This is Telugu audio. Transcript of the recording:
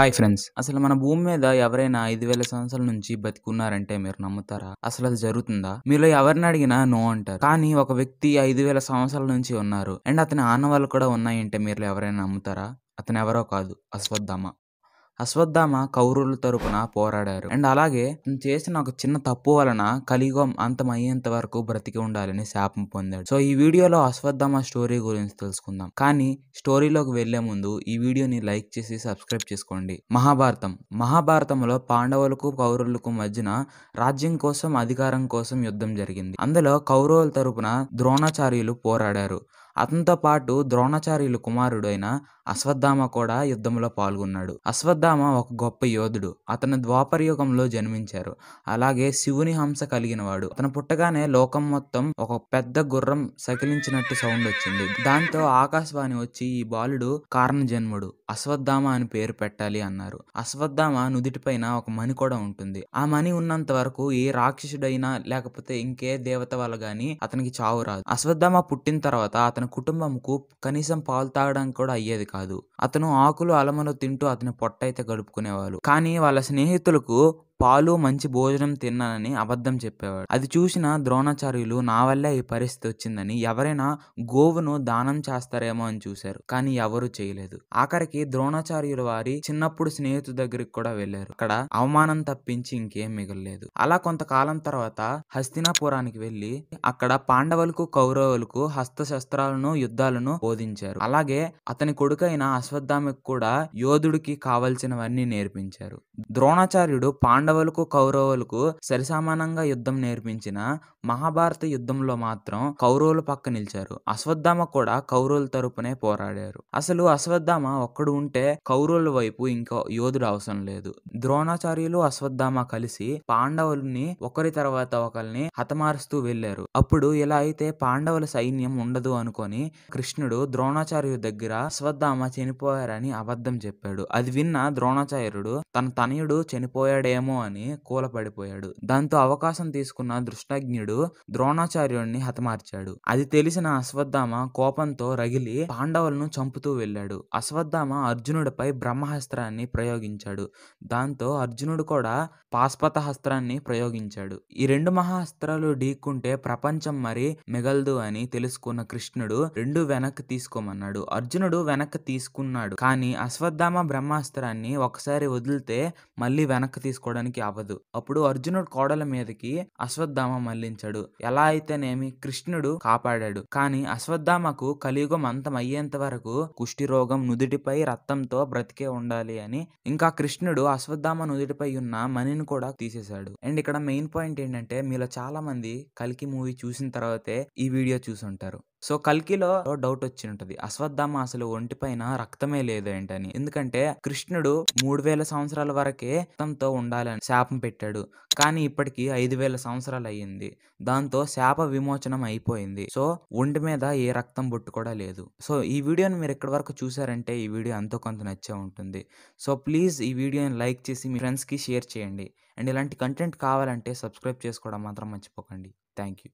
Hi friends. అసలు మన భూమి మీద ఎవరైనా 5,000 సంవత్సరాల నుంచి బతికున్నారంటే మీరు నమ్ముతారా? అసలది జరుగుతుందా? మీలో ఎవరిని అడిగినా నో అంటారు. కానీ ఒక వ్యక్తి 5,000 సంవత్సరాల నుంచి ఉన్నారు. అండ్ అతని ఆనవాళ్ళు కూడా ఉన్నాయంటే మీలో ఎవరైనా నమ్ముతారా? అతనెవరో కాదు, అశ్వత్థామ. అశ్వత్థామ కౌరవుల తరపున పోరాడారు. అండ్ అలాగే తను చేసిన ఒక చిన్న తప్పు వలన కలియుగం అంతమయ్యేంత వరకు బ్రతికి ఉండాలని శాపం పొందాడు. సో ఈ వీడియోలో అశ్వత్థామ స్టోరీ గురించి తెలుసుకుందాం. కానీ స్టోరీలోకి వెళ్లే ముందు ఈ వీడియోని లైక్ చేసి సబ్స్క్రైబ్ చేసుకోండి. మహాభారతంలో పాండవులకు కౌరవులకు మధ్యన రాజ్యం కోసం అధికారం కోసం యుద్ధం జరిగింది. అందులో కౌరవుల తరపున ద్రోణాచార్యులు పోరాడారు. అతనితో పాటు ద్రోణాచార్యులు కుమారుడైన అశ్వత్థామ కూడా యుద్ధంలో పాల్గొన్నాడు. అశ్వత్థామ ఒక గొప్ప యోధుడు. అతను ద్వాపర యుగంలో జన్మించారు. అలాగే శివుని హంస కలిగినవాడు. అతను పుట్టగానే లోకం మొత్తం ఒక పెద్ద గుర్రం సకిలించినట్టు సౌండ్ వచ్చింది. దాంతో ఆకాశవాణి వచ్చి ఈ బాలుడు కారణ జన్ముడు, అశ్వత్థామ అని పేరు పెట్టాలి అన్నారు. అశ్వత్థామ నుదిటిపైన ఒక మణి కూడా ఉంటుంది. ఆ మణి ఉన్నంత వరకు ఏ రాక్షసుడైనా లేకపోతే ఇంకే దేవత వల్ల గాని అతనికి చావు రాదు. అశ్వత్థామ పుట్టిన తర్వాత అతని కుటుంబంకు కనీసం పాలు తాగడానికి కూడా అయ్యేది కాదు. అతను ఆకులు అలములు తింటూ అతని పొట్టయితే గడుపుకునేవాళ్ళు. కానీ వాళ్ళ స్నేహితులకు పాలు మంచి భోజనం తిన్నానని అబద్ధం చెప్పేవాడు. అది చూసిన ద్రోణాచార్యులు నా వల్లే ఈ పరిస్థితి వచ్చిందని ఎవరైనా గోవును దానం చేస్తారేమో అని చూశారు. కానీ ఎవరూ చేయలేదు. ఆఖరికి ద్రోణాచార్యుల వారి చిన్నప్పుడు స్నేహితుడి దగ్గరికి కూడా వెళ్లారు. అక్కడ అవమానం తప్పించి ఇంకేం మిగలలేదు. అలా కొంతకాలం తర్వాత హస్తినాపురానికి వెళ్లి అక్కడ పాండవులకు కౌరవులకు హస్తశస్త్రాలను యుద్ధాలను బోధించారు. అలాగే అతని కొడుకైన అశ్వత్థామకు కూడా యోధుడికి కావలసినవన్నీ నేర్పించారు. ద్రోణాచార్యుడు పాండవులకు కౌరవులకు సరిసమానంగా యుద్ధం నేర్పించిన మహాభారత యుద్ధంలో మాత్రం కౌరవుల పక్క నిలిచారు. అశ్వత్థామ కూడా కౌరవుల తరపునే పోరాడారు. అసలు అశ్వత్థామ ఒక్కడు ఉంటే కౌరవుల వైపు ఇంకో యోధుడు అవసరం లేదు. ద్రోణాచార్యులు అశ్వత్థామ కలిసి పాండవుల్ని ఒకరి తర్వాత ఒకరిని హతమారుస్తూ వెళ్లారు. అప్పుడు ఇలా అయితే పాండవుల సైన్యం ఉండదు అనుకొని కృష్ణుడు ద్రోణాచార్యుడి దగ్గర అశ్వత్థామ చనిపోయారని అబద్ధం చెప్పాడు. అది విన్న ద్రోణాచార్యుడు తన తనయుడు చనిపోయాడేమో అని కూలపడిపోయాడు. దాంతో అవకాశం తీసుకున్న ధృష్టజ్ఞుడు ద్రోణాచార్యుడిని హతమార్చాడు. అది తెలిసిన అశ్వత్థామ కోపంతో రగిలి పాండవులను చంపుతూ వెళ్ళాడు. అశ్వత్థామ అర్జునుడిపై బ్రహ్మాస్త్రాన్ని ప్రయోగించాడు. దాంతో అర్జునుడు కూడా పాశుపత హస్త్రాన్ని ప్రయోగించాడు. ఈ రెండు మహాస్త్రాలు ఢీక్కుంటే ప్రపంచం మరి మిగలదు అని తెలుసుకున్న కృష్ణుడు రెండు వెనక్కి తీసుకోమన్నాడు. అర్జునుడు వెనక్కి తీసుకున్నాడు. కానీ అశ్వత్థామ బ్రహ్మాస్త్రాన్ని ఒకసారి వదిలితే మళ్ళీ వెనక్కి తీసుకోవడానికి అవ్వదు. అప్పుడు అర్జునుడు కోడల మీదకి అశ్వత్థామ మళ్లించాడు. ఎలా అయితేనేమి కృష్ణుడు కాపాడాడు. కానీ అశ్వత్థామకు కలియుగం అంతమయ్యేంత వరకు కుష్టి రోగం, నుదిటిపై రక్తంతో బ్రతికే ఉండాలి అని ఇంకా కృష్ణుడు అశ్వత్థామ నుదిటిపై ఉన్న మణిని కూడా తీసేశాడు. అండ్ ఇక్కడ మెయిన్ పాయింట్ ఏంటంటే మీలో చాలా మంది కల్కి మూవీ చూసిన తర్వాతే ఈ వీడియో చూసుంటారు. సో కల్కిలో డౌట్ వచ్చి ఉంటది, అశ్వత్థామ అసలు ఒంటిపైన రక్తమే లేదు ఏంటని. ఎందుకంటే కృష్ణుడు 3,000 సంవత్సరాల వరకే రక్తంతో ఉండాలని శాపం పెట్టాడు. కానీ ఇప్పటికి 5,000 సంవత్సరాలు అయ్యింది. దాంతో శాప విమోచనం అయిపోయింది. సో ఒంటి మీద ఏ రక్తం బొట్టు కూడా లేదు. సో ఈ వీడియోని మీరు ఎక్కడి వరకు చూసారంటే ఈ వీడియో ఎంతో కొంత నచ్చే ఉంటుంది. సో ప్లీజ్ ఈ వీడియోని లైక్ చేసి మీ ఫ్రెండ్స్కి షేర్ చేయండి. అండ్ ఇలాంటి కంటెంట్ కావాలంటే సబ్స్క్రైబ్ చేసుకోవడం మాత్రం మర్చిపోకండి. Thank you.